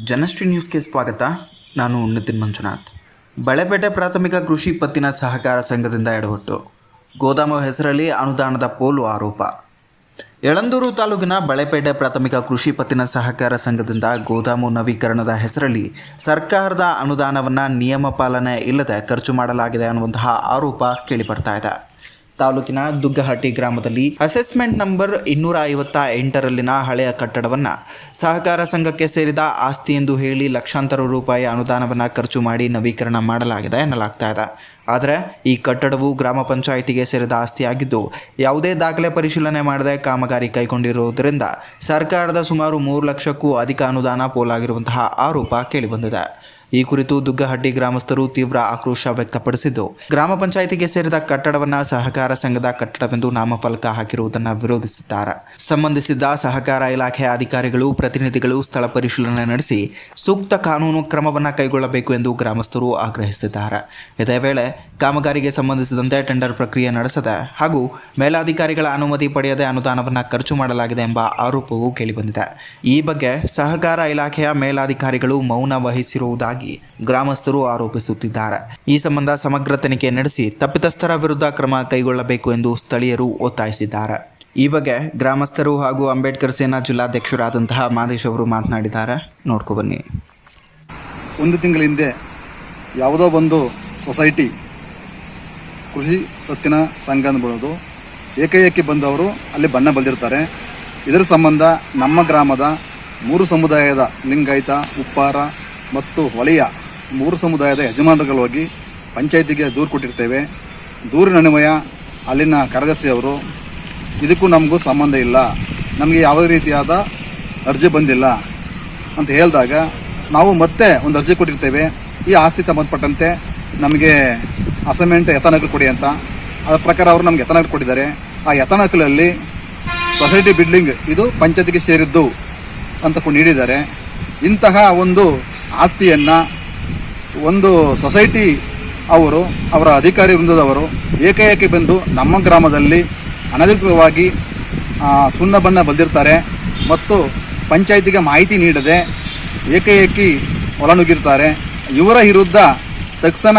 ಜನಶ್ರೀ ನ್ಯೂಸ್ಗೆ ಸ್ವಾಗತ. ನಾನು ನಿತಿನ್ ಮಂಜುನಾಥ್. ಬಳೆಪೇಟೆ ಪ್ರಾಥಮಿಕ ಕೃಷಿ ಪತ್ತಿನ ಸಹಕಾರ ಸಂಘದಿಂದ ಎಡವಟ್ಟು, ಗೋದಾಮು ಹೆಸರಲ್ಲಿ ಅನುದಾನದ ಪೋಲು ಆರೋಪ. ಯಳಂದೂರು ತಾಲೂಕಿನ ಬಳೆಪೇಟೆ ಪ್ರಾಥಮಿಕ ಕೃಷಿ ಪತ್ತಿನ ಸಹಕಾರ ಸಂಘದಿಂದ ಗೋದಾಮು ನವೀಕರಣದ ಹೆಸರಲ್ಲಿ ಸರ್ಕಾರದ ಅನುದಾನವನ್ನು ನಿಯಮ ಪಾಲನೆ ಇಲ್ಲದೆ ಖರ್ಚು ಮಾಡಲಾಗಿದೆ ಅನ್ನುವಂತಹ ಆರೋಪ ಕೇಳಿಬರ್ತಾ ಇದೆ. ತಾಲೂಕಿನ ದುಗ್ಗಹಟ್ಟಿ ಗ್ರಾಮದಲ್ಲಿ ಅಸೆಸ್ಮೆಂಟ್ ನಂಬರ್ 258ರಲ್ಲಿನ ಹಳೆಯ ಕಟ್ಟಡವನ್ನು ಸಹಕಾರ ಸಂಘಕ್ಕೆ ಸೇರಿದ ಆಸ್ತಿ ಎಂದು ಹೇಳಿ ಲಕ್ಷಾಂತರ ರೂಪಾಯಿ ಅನುದಾನವನ್ನು ಖರ್ಚು ಮಾಡಿ ನವೀಕರಣ ಮಾಡಲಾಗಿದೆ ಎನ್ನಲಾಗ್ತಾ ಇದೆ. ಆದರೆ ಈ ಕಟ್ಟಡವು ಗ್ರಾಮ ಪಂಚಾಯಿತಿಗೆ ಸೇರಿದ ಆಸ್ತಿಯಾಗಿದ್ದು ಯಾವುದೇ ದಾಖಲೆ ಪರಿಶೀಲನೆ ಮಾಡದೆ ಕಾಮಗಾರಿ ಕೈಗೊಂಡಿರುವುದರಿಂದ ಸರ್ಕಾರದ ಸುಮಾರು 3 ಲಕ್ಷಕ್ಕೂ ಅಧಿಕ ಅನುದಾನ ಪೋಲಾಗಿರುವಂತಹ ಆರೋಪ ಕೇಳಿಬಂದಿದೆ. ಈ ಕುರಿತು ದುಗ್ಗಹಟ್ಟಿ ಗ್ರಾಮಸ್ಥರು ತೀವ್ರ ಆಕ್ರೋಶ ವ್ಯಕ್ತಪಡಿಸಿದ್ದು, ಗ್ರಾಮ ಪಂಚಾಯಿತಿಗೆ ಸೇರಿದ ಕಟ್ಟಡವನ್ನು ಸಹಕಾರ ಸಂಘದ ಕಟ್ಟಡವೆಂದು ನಾಮಫಲಕ ಹಾಕಿರುವುದನ್ನು ವಿರೋಧಿಸಿದ್ದಾರೆ. ಸಂಬಂಧಿಸಿದ ಸಹಕಾರ ಇಲಾಖೆಯ ಅಧಿಕಾರಿಗಳು, ಪ್ರತಿನಿಧಿಗಳು ಸ್ಥಳ ಪರಿಶೀಲನೆ ನಡೆಸಿ ಸೂಕ್ತ ಕಾನೂನು ಕ್ರಮವನ್ನು ಕೈಗೊಳ್ಳಬೇಕು ಎಂದು ಗ್ರಾಮಸ್ಥರು ಆಗ್ರಹಿಸಿದ್ದಾರೆ. ಇದೇ ವೇಳೆ ಕಾಮಗಾರಿಗೆ ಸಂಬಂಧಿಸಿದಂತೆ ಟೆಂಡರ್ ಪ್ರಕ್ರಿಯೆ ನಡೆಸದೆ ಹಾಗೂ ಮೇಲಾಧಿಕಾರಿಗಳ ಅನುಮತಿ ಪಡೆಯದೆ ಅನುದಾನವನ್ನು ಖರ್ಚು ಮಾಡಲಾಗಿದೆ ಎಂಬ ಆರೋಪವೂ ಕೇಳಿಬಂದಿದೆ. ಈ ಬಗ್ಗೆ ಸಹಕಾರ ಇಲಾಖೆಯ ಮೇಲಾಧಿಕಾರಿಗಳು ಮೌನ ವಹಿಸಿರುವುದಾಗಿ ಗ್ರಾಮಸ್ಥರು ಆರೋಪಿಸುತ್ತಿದ್ದಾರೆ. ಈ ಸಂಬಂಧ ಸಮಗ್ರ ತನಿಖೆ ನಡೆಸಿ ತಪ್ಪಿತಸ್ಥರ ವಿರುದ್ಧ ಕ್ರಮ ಕೈಗೊಳ್ಳಬೇಕು ಎಂದು ಸ್ಥಳೀಯರು ಒತ್ತಾಯಿಸಿದ್ದಾರೆ. ಈ ಬಗ್ಗೆ ಗ್ರಾಮಸ್ಥರು ಹಾಗೂ ಅಂಬೇಡ್ಕರ್ ಸೇನಾ ಜಿಲ್ಲಾಧ್ಯಕ್ಷರಾದಂತಹ ಮಾದೇಶ್ ಅವರು ಮಾತನಾಡಿದ್ದಾರೆ. ನೋಡ್ಕೊ ಬನ್ನಿ. ಒಂದು ತಿಂಗಳ ಹಿಂದೆ ಯಾವುದೋ ಒಂದು ಸೊಸೈಟಿ ಕೃಷಿ ಸತ್ತಿನ ಸಂಘ ಅಂದ್ಬಿಡೋದು ಏಕೈಕಿ ಬಂದವರು ಅಲ್ಲಿ ಬಣ್ಣ ಬಳಿದಿರ್ತಾರೆ. ಇದರ ಸಂಬಂಧ ನಮ್ಮ ಗ್ರಾಮದ 3 ಸಮುದಾಯದ ಲಿಂಗಾಯತ, ಉಪ್ಪಾರ ಮತ್ತು ಹೊಳೆಯ 3 ಸಮುದಾಯದ ಯಜಮಾನರುಗಳು ಹೋಗಿ ಪಂಚಾಯಿತಿಗೆ ದೂರು ಕೊಟ್ಟಿರ್ತೇವೆ. ದೂರಿನ ಅನ್ವಯ ಅಲ್ಲಿನ ಕಾರ್ಯದರ್ಶಿಯವರು ಇದಕ್ಕೂ ನಮಗೂ ಸಂಬಂಧ ಇಲ್ಲ, ನಮಗೆ ಯಾವುದೇ ರೀತಿಯಾದ ಅರ್ಜಿ ಬಂದಿಲ್ಲ ಅಂತ ಹೇಳಿದಾಗ ನಾವು ಮತ್ತೆ ಒಂದು ಅರ್ಜಿ ಕೊಟ್ಟಿರ್ತೇವೆ. ಈ ಆಸ್ತಿ ಸಂಬಂಧಪಟ್ಟಂತೆ ನಮಗೆ ಅಸೈನ್ಮೆಂಟ್ ಯಥಾನಕಲು ಕೊಡಿ ಅಂತ. ಅದರ ಪ್ರಕಾರ ಅವರು ನಮ್ಗೆ ಯಥಾನಕಲು ಕೊಟ್ಟಿದ್ದಾರೆ. ಆ ಯಥಾನಕಲಲ್ಲಿ ಸೊಸೈಟಿ ಬಿಲ್ಡಿಂಗ್ ಇದು ಪಂಚಾಯತಿಗೆ ಸೇರಿದ್ದು ಅಂತ ನೀಡಿದ್ದಾರೆ. ಇಂತಹ ಒಂದು ಆಸ್ತಿಯನ್ನು ಒಂದು ಸೊಸೈಟಿ ಅವರು, ಅವರ ಅಧಿಕಾರಿ ವೃಂದದವರು ಏಕೈಕಿ ಬಂದು ನಮ್ಮ ಗ್ರಾಮದಲ್ಲಿ ಅನಧಿಕೃತವಾಗಿ ಸುಣ್ಣ ಬಣ್ಣ ಬಳಿದಿರ್ತಾರೆ ಮತ್ತು ಪಂಚಾಯಿತಿಗೆ ಮಾಹಿತಿ ನೀಡದೆ ಏಕೈಕಿ ಒಳನುಗ್ಗಿರ್ತಾರೆ. ಇವರ ವಿರುದ್ಧ ತಕ್ಷಣ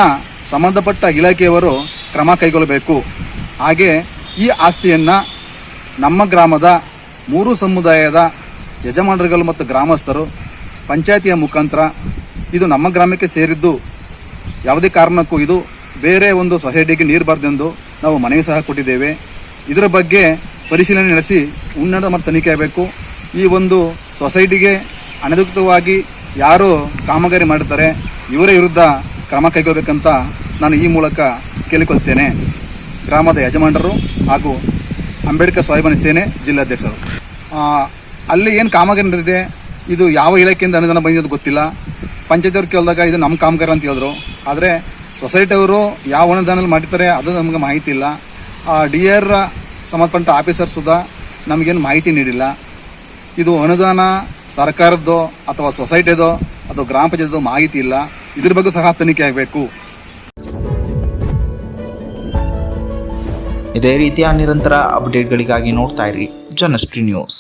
ಸಂಬಂಧಪಟ್ಟ ಇಲಾಖೆಯವರು ಕ್ರಮ ಕೈಗೊಳ್ಳಬೇಕು. ಹಾಗೆ ಈ ಆಸ್ತಿಯನ್ನು ನಮ್ಮ ಗ್ರಾಮದ 3 ಸಮುದಾಯದ ಯಜಮಾನರುಗಳು ಮತ್ತು ಗ್ರಾಮಸ್ಥರು ಪಂಚಾಯಿತಿಯ ಮುಖಾಂತರ ಇದು ನಮ್ಮ ಗ್ರಾಮಕ್ಕೆ ಸೇರಿದ್ದು, ಯಾವುದೇ ಕಾರಣಕ್ಕೂ ಇದು ಬೇರೆ ಒಂದು ಸೊಸೈಟಿಗೆ ನೀಡಬಾರ್ದೆಂದು ನಾವು ಮನವಿ ಸಹ ಕೊಟ್ಟಿದ್ದೇವೆ. ಇದರ ಬಗ್ಗೆ ಪರಿಶೀಲನೆ ನಡೆಸಿ ಉನ್ನತ ಮತ್ತು ತನಿಖೆ ಆಗಬೇಕು. ಈ ಒಂದು ಸೊಸೈಟಿಗೆ ಅನಧಿಕೃತವಾಗಿ ಯಾರು ಕಾಮಗಾರಿ ಮಾಡುತ್ತಾರೆ ಇವರ ವಿರುದ್ಧ ಕ್ರಮ ಕೈಗೊಳ್ಳಬೇಕಂತ ನಾನು ಈ ಮೂಲಕ ಕೇಳಿಕೊಳ್ತೇನೆ. ಗ್ರಾಮದ ಯಜಮಾನರು ಹಾಗೂ ಅಂಬೇಡ್ಕರ್ ಸ್ವಾಭಿಮಾನಿ ಸೇನೆ ಜಿಲ್ಲಾಧ್ಯಕ್ಷರು. ಅಲ್ಲಿ ಏನು ಕಾಮಗಾರಿ ನಡೆದಿದೆ, ಇದು ಯಾವ ಇಲಾಖೆಯಿಂದ ಅನುದಾನ ಬಂದಿದ್ದು ಗೊತ್ತಿಲ್ಲ. ಪಂಚಾಯತಿಯವ್ರು ಕೇಳಿದಾಗ ಇದು ನಮ್ಮ ಕಾಮಗಾರಿ ಅಂತ ಹೇಳಿದ್ರು. ಆದರೆ ಸೊಸೈಟಿಯವರು ಯಾವ ಅನುದಾನದಲ್ಲಿ ಮಾಡಿರ್ತಾರೆ ಅದು ನಮಗೆ ಮಾಹಿತಿ ಇಲ್ಲ. DR ಸಂಬಂಧಪಟ್ಟ ಆಫೀಸರ್ ಸುಧಾ ನಮಗೇನು ಮಾಹಿತಿ ನೀಡಿಲ್ಲ. ಇದು ಅನುದಾನ ಸರ್ಕಾರದ್ದೋ ಅಥವಾ ಸೊಸೈಟಿದೋ ಅಥವಾ ಗ್ರಾಮ ಪಂಚಾಯತ್ದೋ ಮಾಹಿತಿ ಇಲ್ಲ. ಇದ್ರ ಬಗ್ಗೆ ಸಹ ತನಿಖೆ ಆಗಬೇಕು. ಇದೇ ರೀತಿಯ ನಿರಂತರ ಅಪ್ಡೇಟ್ಗಳಿಗಾಗಿ ನೋಡ್ತಾ ಇರಿ ಜನಶ್ರೀ ನ್ಯೂಸ್.